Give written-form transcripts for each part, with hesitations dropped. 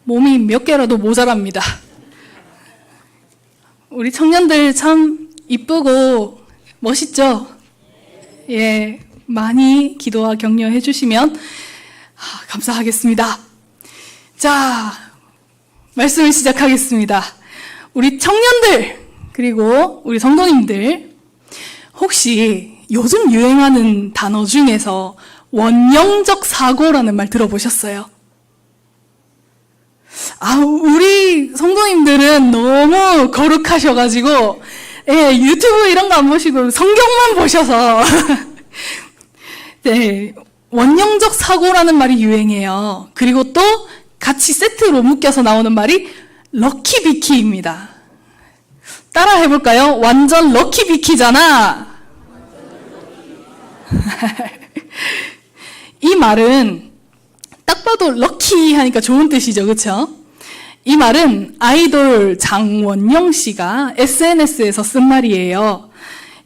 몸이 몇 개라도 모자랍니다. 우리 청년들 참 이쁘고 멋있죠? 예, 많이 기도와 격려해 주시면 감사하겠습니다. 자, 말씀을 시작하겠습니다. 우리 청년들 그리고 우리 성도님들, 혹시 요즘 유행하는 단어 중에서 원형적 사고라는 말 들어보셨어요? 우리 성도님들은 너무 거룩하셔가지고, 예, 유튜브 이런 거 안 보시고 성경만 보셔서 네, 원형적 사고라는 말이 유행해요. 그리고 또 같이 세트로 묶여서 나오는 말이 럭키비키입니다. 따라 해볼까요? 완전 럭키비키잖아. 이 말은 딱 봐도 럭키 하니까 좋은 뜻이죠, 그렇죠? 이 말은 아이돌 장원영 씨가 SNS에서 쓴 말이에요.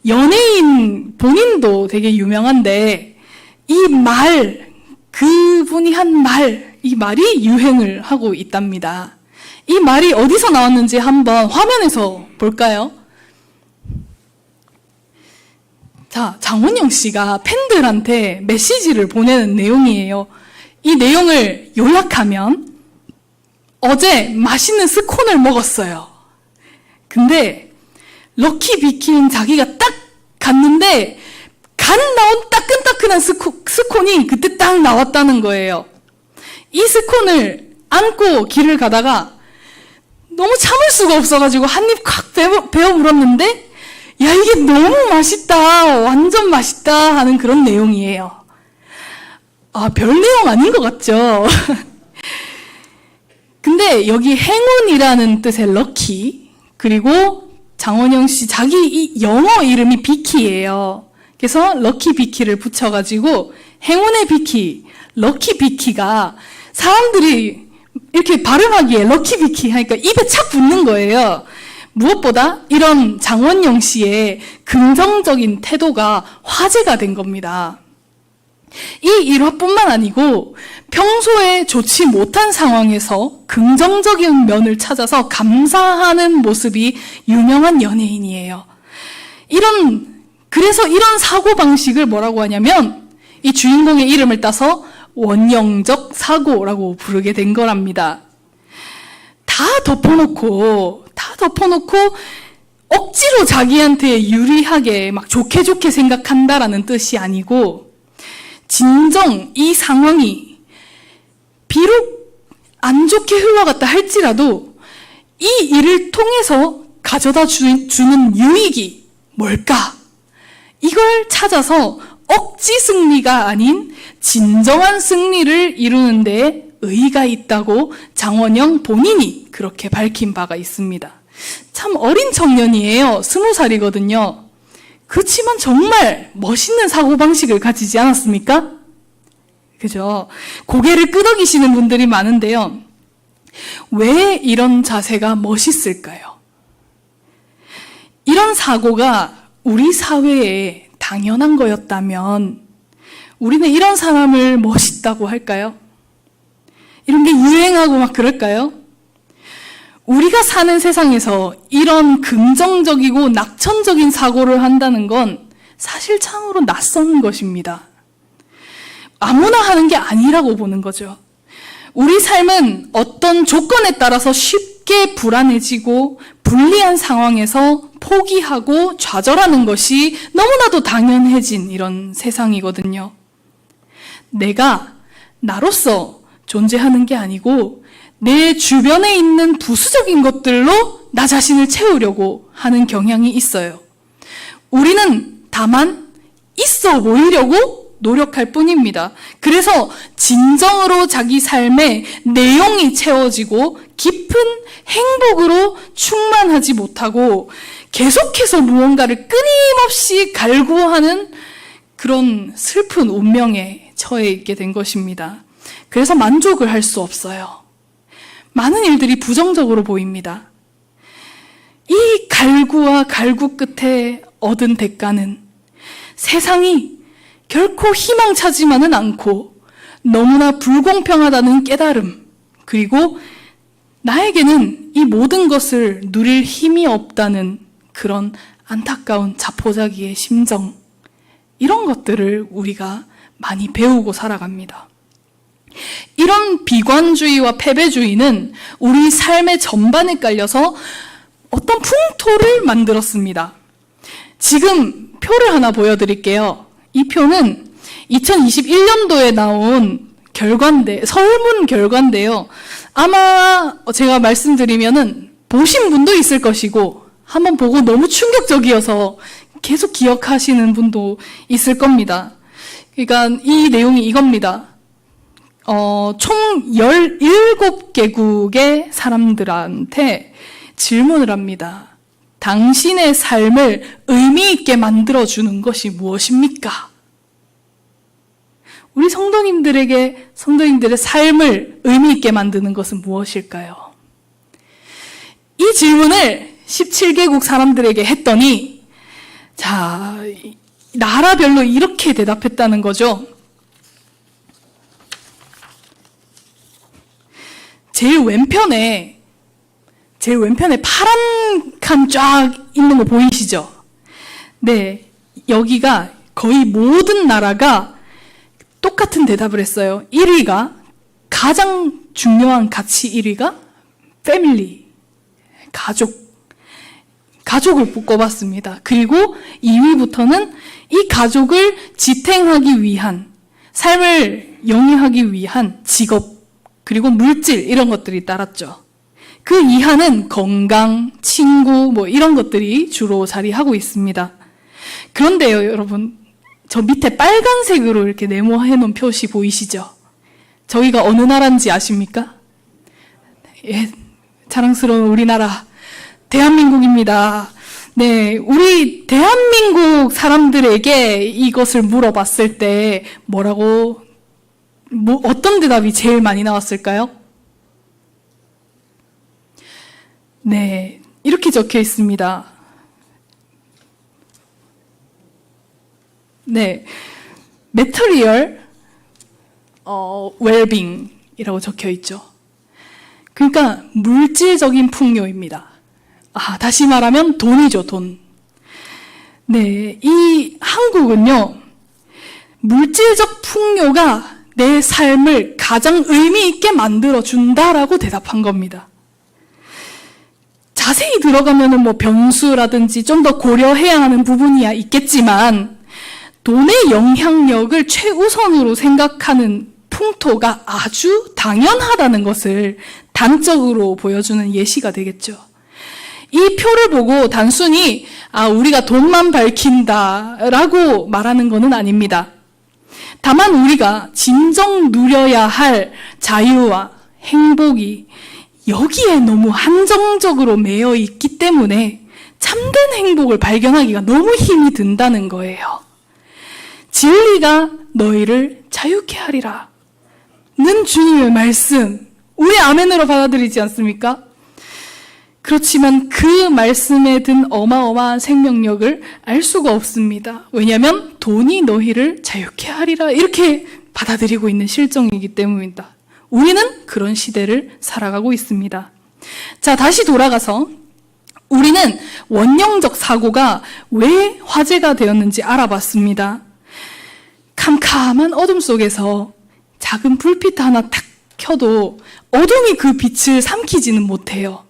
연예인 본인도 되게 유명한데 이 말, 그분이 한 말, 이 말이 유행을 하고 있답니다. 이 말이 어디서 나왔는지 한번 화면에서 볼까요? 자, 장원영 씨가 팬들한테 메시지를 보내는 내용이에요. 이 내용을 요약하면, 어제 맛있는 스콘을 먹었어요. 근데 럭키비키인 자기가 딱 갔는데 간 나온 따끈따끈한 스콘이 그때 딱 나왔다는 거예요. 이 스콘을 안고 길을 가다가 너무 참을 수가 없어가지고 한 입 콱 베어 물었는데, 야, 이게 너무 맛있다, 완전 맛있다 하는 그런 내용이에요. 별 내용 아닌 것 같죠? 근데 여기 행운이라는 뜻의 럭키, 그리고 장원영 씨 자기 이 영어 이름이 비키예요. 그래서 럭키 비키를 붙여가지고 행운의 비키, 럭키 비키가 사람들이 이렇게 발음하기에 럭키 비키 하니까 입에 착 붙는 거예요. 무엇보다 이런 장원영 씨의 긍정적인 태도가 화제가 된 겁니다. 이 일화뿐만 아니고 평소에 좋지 못한 상황에서 긍정적인 면을 찾아서 감사하는 모습이 유명한 연예인이에요. 그래서 이런 사고방식을 뭐라고 하냐면, 이 주인공의 이름을 따서 원형적 사고라고 부르게 된 거랍니다. 다 덮어놓고 억지로 자기한테 유리하게 막 좋게 생각한다라는 뜻이 아니고, 진정 이 상황이 비록 안 좋게 흘러갔다 할지라도 이 일을 통해서 가져다 주는 유익이 뭘까? 이걸 찾아서 억지 승리가 아닌 진정한 승리를 이루는 데 의의가 있다고 장원영 본인이 그렇게 밝힌 바가 있습니다. 참 어린 청년이에요. 20살이거든요. 그렇지만 정말 멋있는 사고방식을 가지지 않았습니까? 그죠? 고개를 끄덕이시는 분들이 많은데요. 왜 이런 자세가 멋있을까요? 이런 사고가 우리 사회에 당연한 거였다면 우리는 이런 사람을 멋있다고 할까요? 이런 게 유행하고 막 그럴까요? 우리가 사는 세상에서 이런 긍정적이고 낙천적인 사고를 한다는 건 사실 참으로 낯선 것입니다. 아무나 하는 게 아니라고 보는 거죠. 우리 삶은 어떤 조건에 따라서 쉽게 불안해지고 불리한 상황에서 포기하고 좌절하는 것이 너무나도 당연해진 이런 세상이거든요. 내가 나로서 존재하는 게 아니고 내 주변에 있는 부수적인 것들로 나 자신을 채우려고 하는 경향이 있어요. 우리는 다만 있어 보이려고 노력할 뿐입니다. 그래서 진정으로 자기 삶의 내용이 채워지고 깊은 행복으로 충만하지 못하고 계속해서 무언가를 끊임없이 갈구하는 그런 슬픈 운명에 처해 있게 된 것입니다. 그래서 만족을 할 수 없어요. 많은 일들이 부정적으로 보입니다. 이 갈구와 갈구 끝에 얻은 대가는 세상이 결코 희망차지만은 않고 너무나 불공평하다는 깨달음, 그리고 나에게는 이 모든 것을 누릴 힘이 없다는 그런 안타까운 자포자기의 심정, 이런 것들을 우리가 많이 배우고 살아갑니다. 이런 비관주의와 패배주의는 우리 삶의 전반에 깔려서 어떤 풍토를 만들었습니다. 지금 표를 하나 보여드릴게요. 이 표는 2021년도에 나온 설문 결과인데요. 아마 제가 말씀드리면은 보신 분도 있을 것이고, 한번 보고 너무 충격적이어서 계속 기억하시는 분도 있을 겁니다. 그러니까 이 내용이 이겁니다. 총 17개국의 사람들한테 질문을 합니다. 당신의 삶을 의미 있게 만들어주는 것이 무엇입니까? 우리 성도님들의 삶을 의미 있게 만드는 것은 무엇일까요? 이 질문을 17개국 사람들에게 했더니, 자, 나라별로 이렇게 대답했다는 거죠. 제일 왼편에 파란 칸 쫙 있는 거 보이시죠? 네, 여기가 거의 모든 나라가 똑같은 대답을 했어요. 1위가, 가장 중요한 가치 1위가 패밀리, 가족을 꼽았습니다. 그리고 2위부터는 이 가족을 지탱하기 위한, 삶을 영위하기 위한 직업, 그리고 물질, 이런 것들이 따랐죠. 그 이하는 건강, 친구, 이런 것들이 주로 자리하고 있습니다. 그런데요, 여러분, 저 밑에 빨간색으로 이렇게 네모해 놓은 표시 보이시죠? 저희가 어느 나라인지 아십니까? 예, 자랑스러운 우리나라, 대한민국입니다. 네, 우리 대한민국 사람들에게 이것을 물어봤을 때 어떤 대답이 제일 많이 나왔을까요? 네, 이렇게 적혀 있습니다. 네, material well-being이라고 적혀 있죠. 그러니까 물질적인 풍요입니다. 다시 말하면 돈이죠, 돈. 네, 이 한국은요, 물질적 풍요가 내 삶을 가장 의미 있게 만들어준다라고 대답한 겁니다. 자세히 들어가면은 변수라든지 좀 더 고려해야 하는 부분이야 있겠지만, 돈의 영향력을 최우선으로 생각하는 풍토가 아주 당연하다는 것을 단적으로 보여주는 예시가 되겠죠. 이 표를 보고 단순히 우리가 돈만 밝힌다라고 말하는 것은 아닙니다. 다만 우리가 진정 누려야 할 자유와 행복이 여기에 너무 한정적으로 매여 있기 때문에 참된 행복을 발견하기가 너무 힘이 든다는 거예요. 진리가 너희를 자유케 하리라 는 주님의 말씀, 우리 아멘으로 받아들이지 않습니까? 그렇지만 그 말씀에 든 어마어마한 생명력을 알 수가 없습니다. 왜냐하면 돈이 너희를 자유케 하리라 이렇게 받아들이고 있는 실정이기 때문입니다. 우리는 그런 시대를 살아가고 있습니다. 자, 다시 돌아가서 우리는 원령적 사고가 왜 화제가 되었는지 알아봤습니다. 캄캄한 어둠 속에서 작은 불빛 하나 탁 켜도 어둠이 그 빛을 삼키지는 못해요.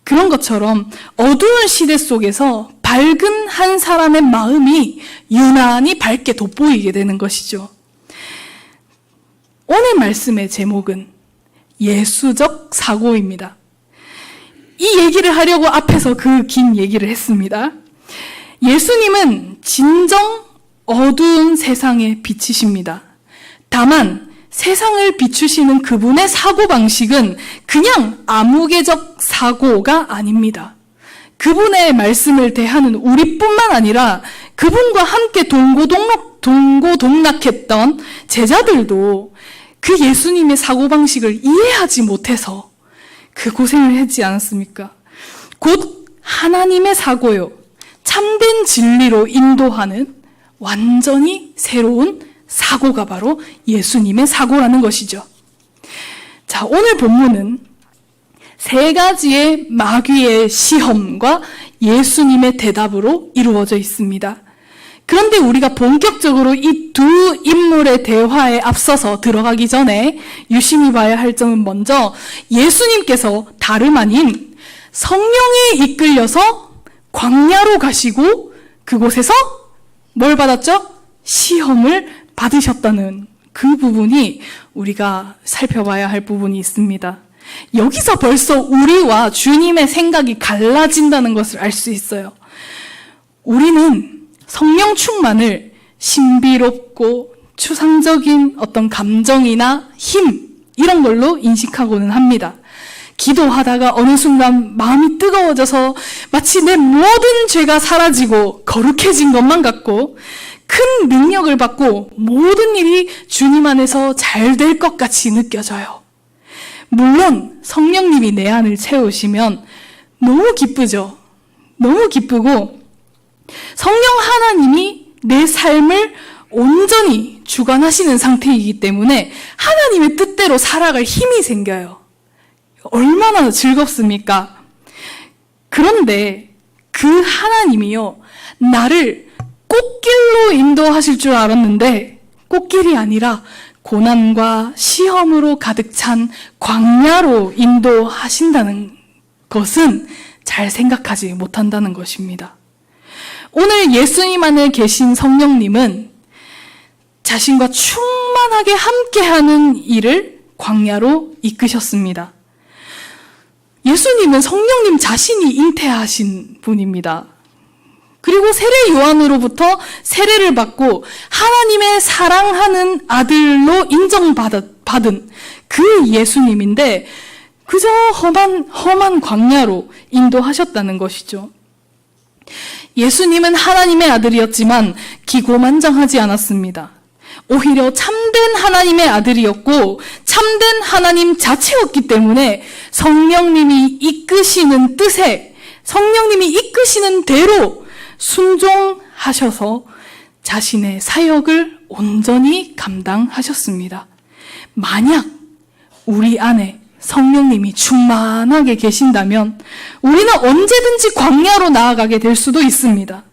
그런 것처럼 어두운 시대 속에서 밝은 한 사람의 마음이 유난히 밝게 돋보이게 되는 것이죠. 오늘 말씀의 제목은 예수적 사고입니다. 이 얘기를 하려고 앞에서 그 긴 얘기를 했습니다. 예수님은 진정 어두운 세상의 빛이십니다. 다만 세상을 비추시는 그분의 사고방식은 그냥 아무개적 사고가 아닙니다. 그분의 말씀을 대하는 우리뿐만 아니라 그분과 함께 동고동락했던 제자들도 그 예수님의 사고방식을 이해하지 못해서 그 고생을 했지 않았습니까? 곧 하나님의 사고요, 참된 진리로 인도하는 완전히 새로운 사고가 바로 예수님의 사고라는 것이죠. 자, 오늘 본문은 세 가지의 마귀의 시험과 예수님의 대답으로 이루어져 있습니다. 그런데 우리가 본격적으로 이 두 인물의 대화에 앞서서 들어가기 전에 유심히 봐야 할 점은 먼저 예수님께서 다름 아닌 성령에 이끌려서 광야로 가시고 그곳에서 뭘 받았죠? 시험을 받으셨다는 그 부분이 우리가 살펴봐야 할 부분이 있습니다. 여기서 벌써 우리와 주님의 생각이 갈라진다는 것을 알 수 있어요. 우리는 성령 충만을 신비롭고 추상적인 어떤 감정이나 힘 이런 걸로 인식하고는 합니다. 기도하다가 어느 순간 마음이 뜨거워져서 마치 내 모든 죄가 사라지고 거룩해진 것만 같고 큰 능력을 받고 모든 일이 주님 안에서 잘 될 것 같이 느껴져요. 물론 성령님이 내 안을 채우시면 너무 기쁘죠. 너무 기쁘고 성령 하나님이 내 삶을 온전히 주관하시는 상태이기 때문에 하나님의 뜻대로 살아갈 힘이 생겨요. 얼마나 즐겁습니까? 그런데 그 하나님이요, 나를 꽃길로 인도하실 줄 알았는데 꽃길이 아니라 고난과 시험으로 가득 찬 광야로 인도하신다는 것은 잘 생각하지 못한다는 것입니다. 오늘 예수님 안에 계신 성령님은 자신과 충만하게 함께하는 일을 광야로 이끄셨습니다. 예수님은 성령님 자신이 잉태하신 분입니다. 그리고 세례 요한으로부터 세례를 받고 하나님의 사랑하는 아들로 인정받은 그 예수님인데 그저 험한 광야로 인도하셨다는 것이죠. 예수님은 하나님의 아들이었지만 기고만장하지 않았습니다. 오히려 참된 하나님의 아들이었고 참된 하나님 자체였기 때문에 성령님이 이끄시는 뜻에, 성령님이 이끄시는 대로 순종하셔서 자신의 사역을 온전히 감당하셨습니다. 만약 우리 안에 성령님이 충만하게 계신다면 우리는 언제든지 광야로 나아가게 될 수도 있습니다.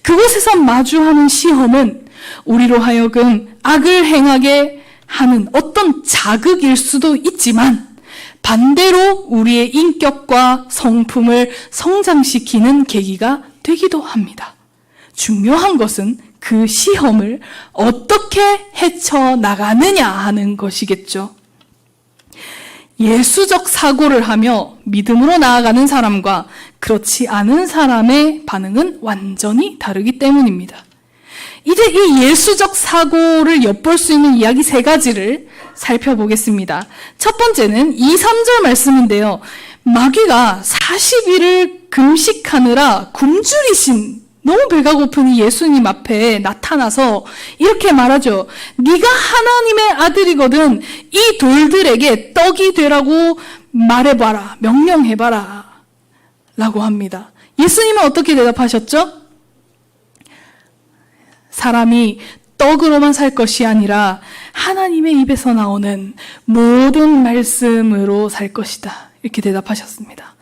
그곳에서 마주하는 시험은 우리로 하여금 악을 행하게 하는 어떤 자극일 수도 있지만 반대로 우리의 인격과 성품을 성장시키는 계기가 되기도 합니다. 중요한 것은 그 시험을 어떻게 헤쳐나가느냐 하는 것이겠죠. 예수적 사고를 하며 믿음으로 나아가는 사람과 그렇지 않은 사람의 반응은 완전히 다르기 때문입니다. 이제 이 예수적 사고를 엿볼 수 있는 이야기 세 가지를 살펴보겠습니다. 첫 번째는 2, 3절 말씀인데요. 마귀가 40일을 금식하느라 굶주리신 너무 배가 고픈 이 예수님 앞에 나타나서 이렇게 말하죠. 네가 하나님의 아들이거든 이 돌들에게 떡이 되라고 말해봐라, 명령해봐라 라고 합니다. 예수님은 어떻게 대답하셨죠? 사람이 떡으로만 살 것이 아니라 하나님의 입에서 나오는 모든 말씀으로 살 것이다. 이렇게 대답하셨습니다.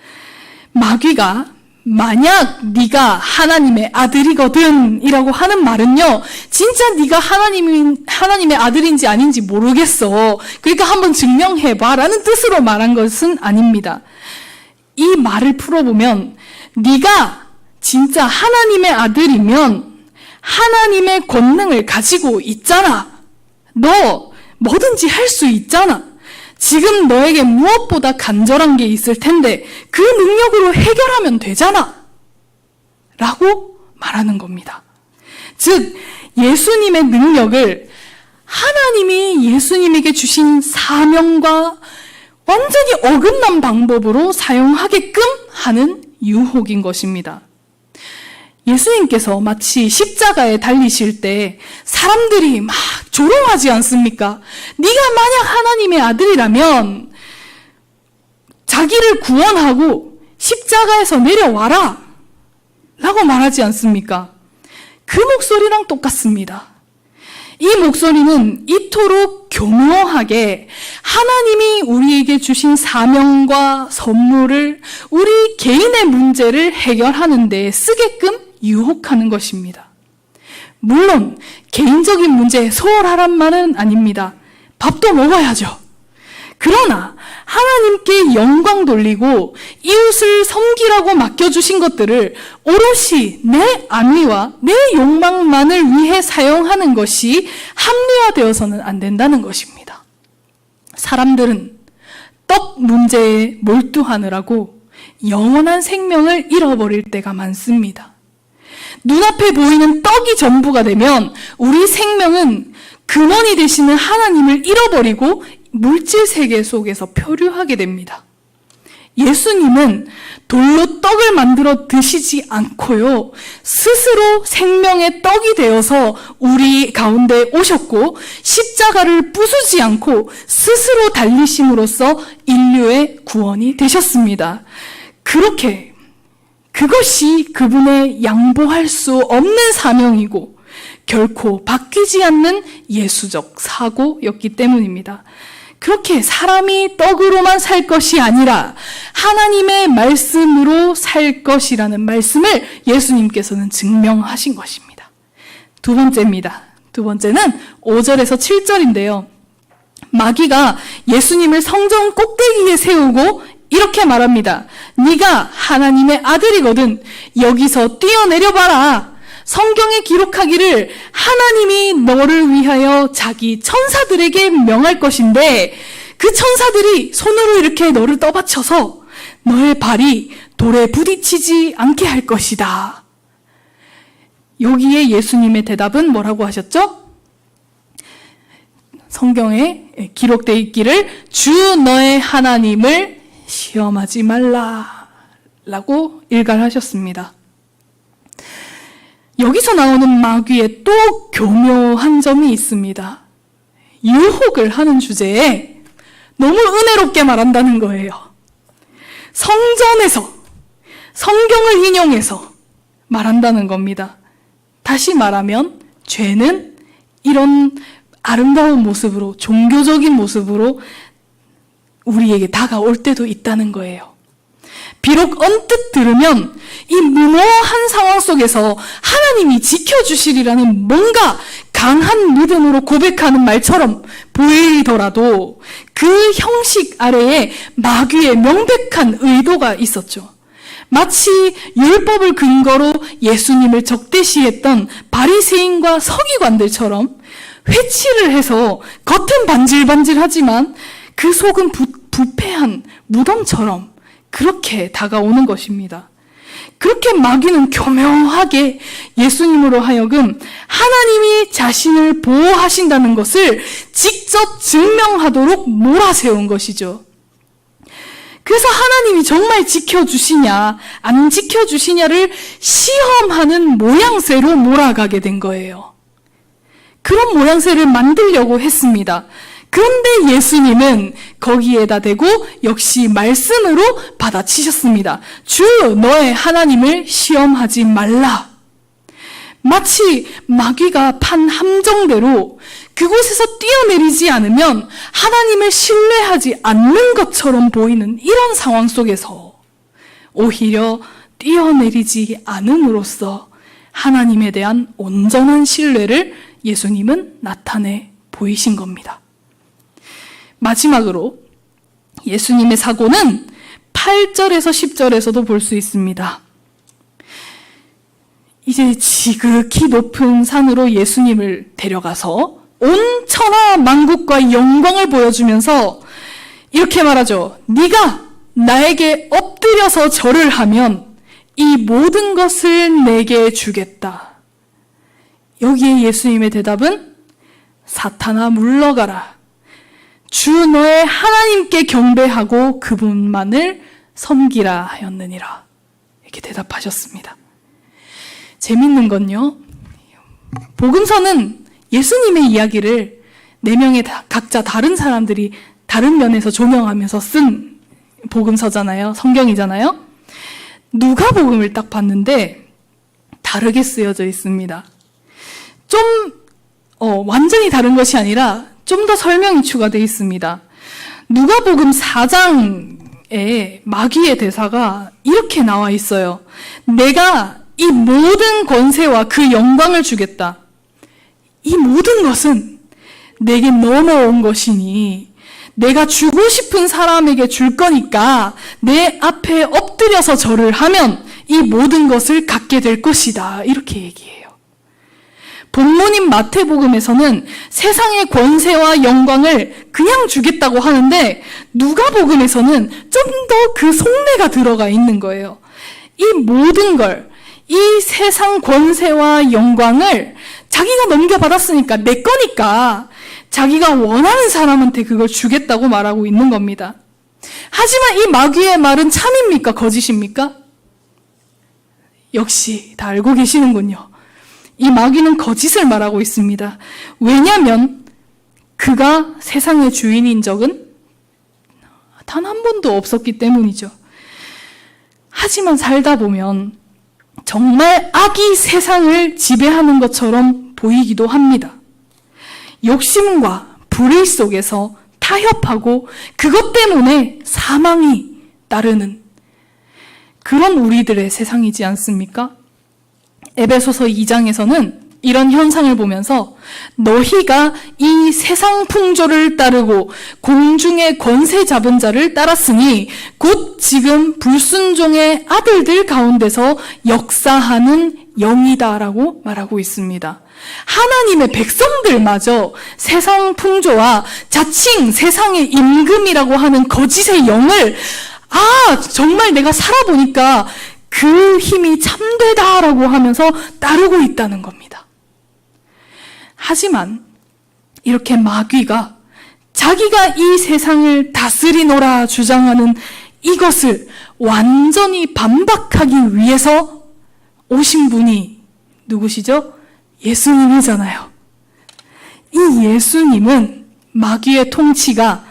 마귀가 만약 네가 하나님의 아들이거든 이라고 하는 말은요, 진짜 네가 하나님의 아들인지 아닌지 모르겠어, 그러니까 한번 증명해봐 라는 뜻으로 말한 것은 아닙니다. 이 말을 풀어보면 네가 진짜 하나님의 아들이면 하나님의 권능을 가지고 있잖아. 너 뭐든지 할 수 있잖아. 지금 너에게 무엇보다 간절한 게 있을 텐데 그 능력으로 해결하면 되잖아 라고 말하는 겁니다. 즉 예수님의 능력을 하나님이 예수님에게 주신 사명과 완전히 어긋난 방법으로 사용하게끔 하는 유혹인 것입니다. 예수님께서 마치 십자가에 달리실 때 사람들이 막 조롱하지 않습니까? 네가 만약 하나님의 아들이라면 자기를 구원하고 십자가에서 내려와라 라고 말하지 않습니까? 그 목소리랑 똑같습니다. 이 목소리는 이토록 교묘하게 하나님이 우리에게 주신 사명과 선물을 우리 개인의 문제를 해결하는 데 쓰게끔 유혹하는 것입니다. 물론 개인적인 문제에 소홀하란 말은 아닙니다. 밥도 먹어야죠. 그러나 하나님께 영광 돌리고 이웃을 섬기라고 맡겨주신 것들을 오롯이 내 안위와 내 욕망만을 위해 사용하는 것이 합리화되어서는 안 된다는 것입니다. 사람들은 떡 문제에 몰두하느라고 영원한 생명을 잃어버릴 때가 많습니다. 눈앞에 보이는 떡이 전부가 되면 우리 생명은 근원이 되시는 하나님을 잃어버리고 물질 세계 속에서 표류하게 됩니다. 예수님은 돌로 떡을 만들어 드시지 않고요, 스스로 생명의 떡이 되어서 우리 가운데 오셨고 십자가를 부수지 않고 스스로 달리심으로써 인류의 구원이 되셨습니다. 그것이 그분의 양보할 수 없는 사명이고 결코 바뀌지 않는 예수적 사고였기 때문입니다. 그렇게 사람이 떡으로만 살 것이 아니라 하나님의 말씀으로 살 것이라는 말씀을 예수님께서는 증명하신 것입니다. 두 번째입니다. 두 번째는 5절에서 7절인데요. 마귀가 예수님을 성전 꼭대기에 세우고 이렇게 말합니다. 네가 하나님의 아들이거든 여기서 뛰어내려봐라. 성경에 기록하기를 하나님이 너를 위하여 자기 천사들에게 명할 것인데 그 천사들이 손으로 이렇게 너를 떠받쳐서 너의 발이 돌에 부딪히지 않게 할 것이다. 여기에 예수님의 대답은 뭐라고 하셨죠? 성경에 기록되어 있기를 주 너의 하나님을 시험하지 말라 라고 일갈하셨습니다. 여기서 나오는 마귀의 또 교묘한 점이 있습니다. 유혹을 하는 주제에 너무 은혜롭게 말한다는 거예요. 성전에서 성경을 인용해서 말한다는 겁니다. 다시 말하면 죄는 이런 아름다운 모습으로, 종교적인 모습으로 우리에게 다가올 때도 있다는 거예요. 비록 언뜻 들으면 이 무모한 상황 속에서 하나님이 지켜주시리라는 뭔가 강한 믿음으로 고백하는 말처럼 보이더라도 그 형식 아래에 마귀의 명백한 의도가 있었죠. 마치 율법을 근거로 예수님을 적대시했던 바리새인과 서기관들처럼 회치를 해서 겉은 반질반질하지만 그 속은 부패한 무덤처럼 그렇게 다가오는 것입니다. 그렇게 마귀는 교묘하게 예수님으로 하여금 하나님이 자신을 보호하신다는 것을 직접 증명하도록 몰아세운 것이죠. 그래서 하나님이 정말 지켜주시냐 안 지켜주시냐를 시험하는 모양새로 몰아가게 된 거예요. 그런 모양새를 만들려고 했습니다. 그런데 예수님은 거기에다 대고 역시 말씀으로 받아치셨습니다. 주 너의 하나님을 시험하지 말라. 마치 마귀가 판 함정대로 그곳에서 뛰어내리지 않으면 하나님을 신뢰하지 않는 것처럼 보이는 이런 상황 속에서 오히려 뛰어내리지 않음으로써 하나님에 대한 온전한 신뢰를 예수님은 나타내 보이신 겁니다. 마지막으로 예수님의 사고는 8절에서 10절에서도 볼 수 있습니다. 이제 지극히 높은 산으로 예수님을 데려가서 온 천하 만국과 영광을 보여주면서 이렇게 말하죠. 네가 나에게 엎드려서 절을 하면 이 모든 것을 내게 주겠다. 여기에 예수님의 대답은 사탄아 물러가라. 주 너의 하나님께 경배하고 그분만을 섬기라 하였느니라. 이렇게 대답하셨습니다. 재밌는 건요, 복음서는 예수님의 이야기를 4명의 각자 다른 사람들이 다른 면에서 조명하면서 쓴 복음서잖아요. 성경이잖아요. 누가복음을 딱 봤는데 다르게 쓰여져 있습니다. 완전히 다른 것이 아니라 좀 더 설명이 추가되어 있습니다. 누가복음 4장에 마귀의 대사가 이렇게 나와 있어요. 내가 이 모든 권세와 그 영광을 주겠다. 이 모든 것은 내게 넘어온 것이니 내가 주고 싶은 사람에게 줄 거니까 내 앞에 엎드려서 절을 하면 이 모든 것을 갖게 될 것이다. 이렇게 얘기해요. 본문인 마태복음에서는 세상의 권세와 영광을 그냥 주겠다고 하는데 누가복음에서는 좀 더 그 속내가 들어가 있는 거예요. 이 모든 걸, 이 세상 권세와 영광을 자기가 넘겨받았으니까 내 거니까 자기가 원하는 사람한테 그걸 주겠다고 말하고 있는 겁니다. 하지만 이 마귀의 말은 참입니까? 거짓입니까? 역시 다 알고 계시는군요. 이 마귀는 거짓을 말하고 있습니다. 왜냐하면 그가 세상의 주인인 적은 단 한 번도 없었기 때문이죠. 하지만 살다 보면 정말 악이 세상을 지배하는 것처럼 보이기도 합니다. 욕심과 불의 속에서 타협하고 그것 때문에 사망이 따르는 그런 우리들의 세상이지 않습니까? 에베소서 2장에서는 이런 현상을 보면서 너희가 이 세상 풍조를 따르고 공중의 권세 잡은 자를 따랐으니 곧 지금 불순종의 아들들 가운데서 역사하는 영이다라고 말하고 있습니다. 하나님의 백성들마저 세상 풍조와 자칭 세상의 임금이라고 하는 거짓의 영을 정말 내가 살아보니까 그 힘이 참되다라고 하면서 따르고 있다는 겁니다. 하지만 이렇게 마귀가 자기가 이 세상을 다스리노라 주장하는 이것을 완전히 반박하기 위해서 오신 분이 누구시죠? 예수님이잖아요. 이 예수님은 마귀의 통치가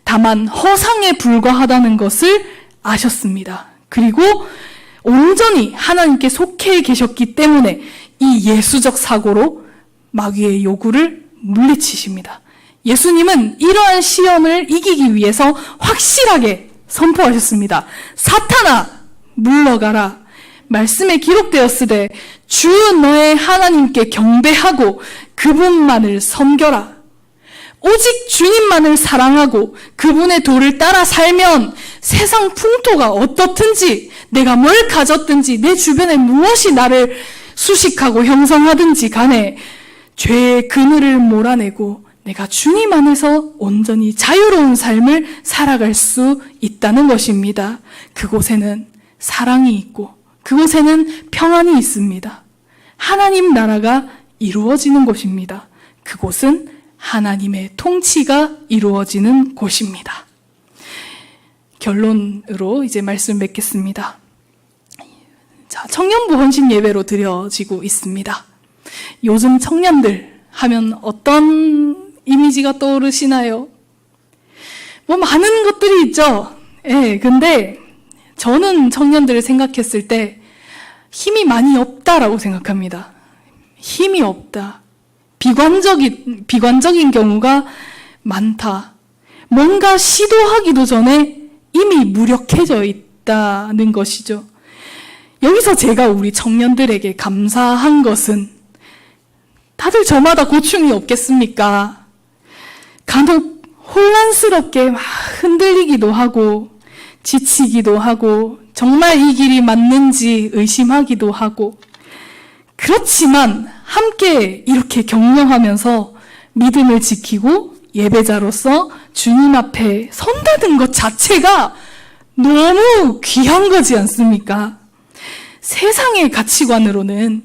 다만 허상에 불과하다는 것을 아셨습니다. 그리고 온전히 하나님께 속해 계셨기 때문에 이 예수적 사고로 마귀의 요구를 물리치십니다. 예수님은 이러한 시험을 이기기 위해서 확실하게 선포하셨습니다. 사탄아 물러가라. 말씀에 기록되었으되 주 너의 하나님께 경배하고 그분만을 섬겨라. 오직 주님만을 사랑하고 그분의 도를 따라 살면 세상 풍토가 어떻든지 내가 뭘 가졌든지 내 주변에 무엇이 나를 수식하고 형성하든지 간에 죄의 그늘을 몰아내고 내가 주님 안에서 온전히 자유로운 삶을 살아갈 수 있다는 것입니다. 그곳에는 사랑이 있고 그곳에는 평안이 있습니다. 하나님 나라가 이루어지는 곳입니다. 그곳은 하나님의 통치가 이루어지는 곳입니다. 결론으로 이제 말씀 맺겠습니다. 자, 청년부 헌신 예배로 드려지고 있습니다. 요즘 청년들 하면 어떤 이미지가 떠오르시나요? 많은 것들이 있죠. 근데 저는 청년들을 생각했을 때 힘이 많이 없다라고 생각합니다. 힘이 없다. 비관적인 경우가 많다. 뭔가 시도하기도 전에 이미 무력해져 있다는 것이죠. 여기서 제가 우리 청년들에게 감사한 것은 다들 저마다 고충이 없겠습니까? 간혹 혼란스럽게 막 흔들리기도 하고 지치기도 하고 정말 이 길이 맞는지 의심하기도 하고 그렇지만 함께 이렇게 격려하면서 믿음을 지키고 예배자로서 주님 앞에 선다는 것 자체가 너무 귀한 거지 않습니까? 세상의 가치관으로는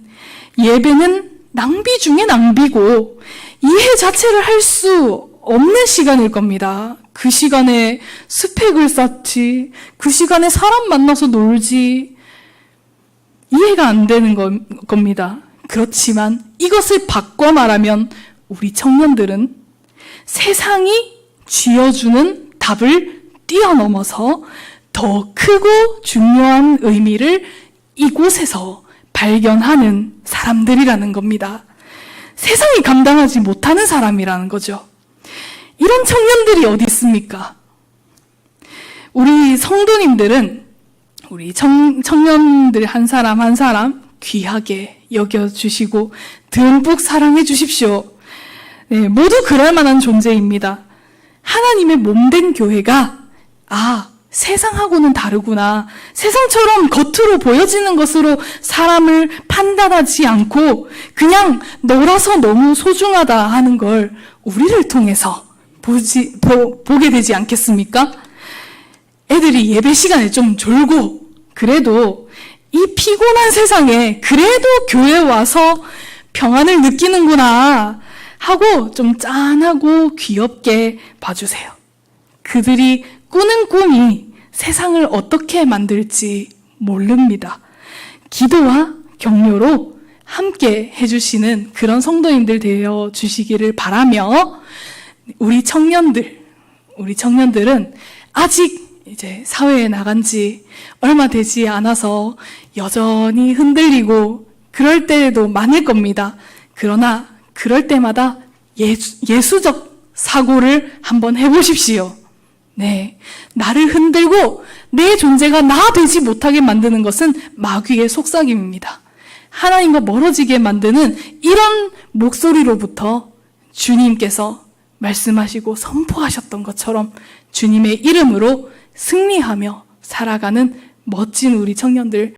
예배는 낭비 중에 낭비고 이해 자체를 할 수 없는 시간일 겁니다. 그 시간에 스펙을 쌓지, 그 시간에 사람 만나서 놀지, 이해가 안 되는 겁니다. 그렇지만 이것을 바꿔 말하면 우리 청년들은 세상이 쥐어주는 답을 뛰어넘어서 더 크고 중요한 의미를 이곳에서 발견하는 사람들이라는 겁니다. 세상이 감당하지 못하는 사람이라는 거죠. 이런 청년들이 어디 있습니까? 우리 성도님들은 우리 청년들 한 사람 한 사람 귀하게 여겨주시고 듬뿍 사랑해 주십시오. 네, 모두 그럴 만한 존재입니다. 하나님의 몸된 교회가 세상하고는 다르구나. 세상처럼 겉으로 보여지는 것으로 사람을 판단하지 않고 그냥 너라서 너무 소중하다 하는 걸 우리를 통해서 보게 되지 않겠습니까? 애들이 예배 시간에 좀 졸고 그래도 이 피곤한 세상에 그래도 교회에 와서 평안을 느끼는구나 하고 좀 짠하고 귀엽게 봐주세요. 그들이 꾸는 꿈이 세상을 어떻게 만들지 모릅니다. 기도와 격려로 함께 해주시는 그런 성도님들 되어 주시기를 바라며 우리 청년들은 아직 이제 사회에 나간 지 얼마 되지 않아서 여전히 흔들리고 그럴 때도 많을 겁니다. 그러나 그럴 때마다 예수적 사고를 한번 해보십시오. 네, 나를 흔들고 내 존재가 나 되지 못하게 만드는 것은 마귀의 속삭임입니다. 하나님과 멀어지게 만드는 이런 목소리로부터 주님께서 말씀하시고 선포하셨던 것처럼 주님의 이름으로 승리하며 살아가는 멋진 우리 청년들